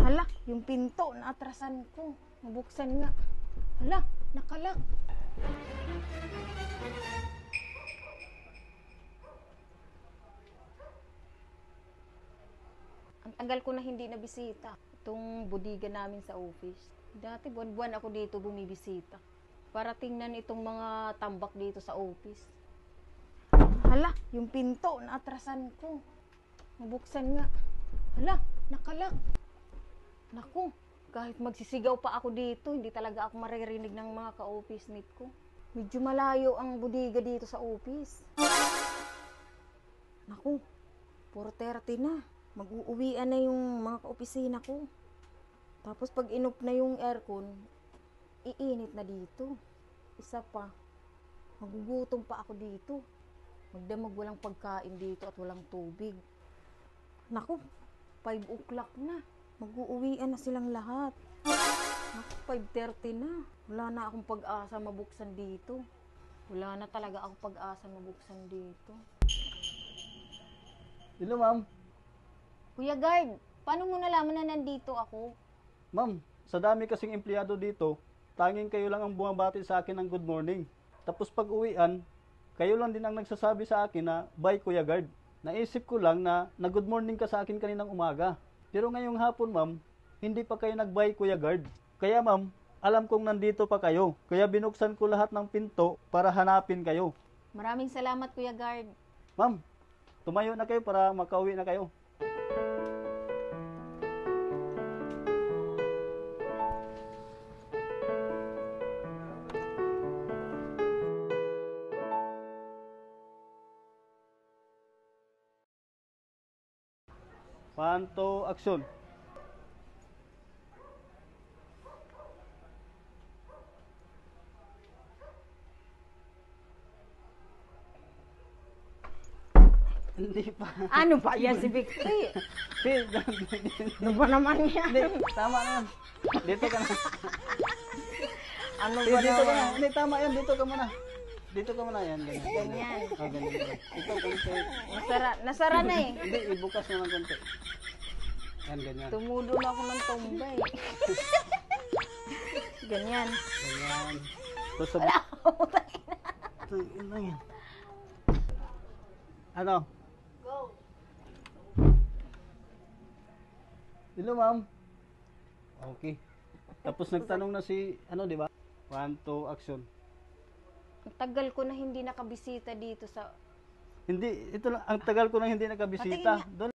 Hala, yung pinto, naatrasan ko. Mabuksan nga. Hala, nakalak. Ang tagal ko na hindi nabisita. Itong bodega namin sa office. Dati buwan-buwan ako dito bumibisita. Para tingnan itong mga tambak dito sa office. Hala, yung pinto, naatrasan ko. Mabuksan nga. Hala, nakalak. Naku, kahit magsisigaw pa ako dito, hindi talaga ako maririnig ng mga ka-office mate ko. Medyo malayo ang bodega dito sa office. Naku, 4:30 na. Mag-uuwian na yung mga ka-opisina ko. Tapos pag inop na yung aircon, iinit na dito. Isa pa, magugutom pa ako dito. Magdamag walang pagkain dito at walang tubig. Naku, 5 o'clock na. Mag-uuwian na silang lahat. Naku, 5:30 na. Wala na akong pag-asa mabuksan dito. Wala na talaga akong pag-asa mabuksan dito. Hello, ma'am. Kuya Guard, paano mo nalaman na nandito ako? Ma'am, sa dami kasing empleyado dito, tanging kayo lang ang bumabati sa akin ng good morning. Tapos pag uwian, kayo lang din ang nagsasabi sa akin na, bye Kuya Guard. Naisip ko lang na good morning ka sa akin kaninang umaga. Pero ngayong hapon, ma'am, hindi pa kayo nag-bye Kuya Guard. Kaya ma'am, alam kong nandito pa kayo. Kaya binuksan ko lahat ng pinto para hanapin kayo. Maraming salamat, Kuya Guard. Ma'am, tumayo na kayo para makauwi na kayo. Panto, action. Hindi pa. Ano ba yan si Victory? Ano ba naman yan? Hindi, tama na yan. Dito ka na. Ano ba Dito ka na. naman? Hindi, tama yan. Dito ka muna. Dito ka muna yan. Ganyan. Oh, ganyan. Ito, konti. Nasara na eh. Hindi, ibukas mo ng konti. Yan, ganyan. Tumudo na ako ng tumbay. Ganyan. Ganyan. Ito sa... Ito, yun lang yan. Ano? Go. Hello, ma'am. Okay. Tapos nagtanong na si, ano, di ba? 1, 2, action. Ang tagal ko na hindi nakabisita dito sa... Hindi, ito lang, ang tagal ko nang hindi nakabisita. Doon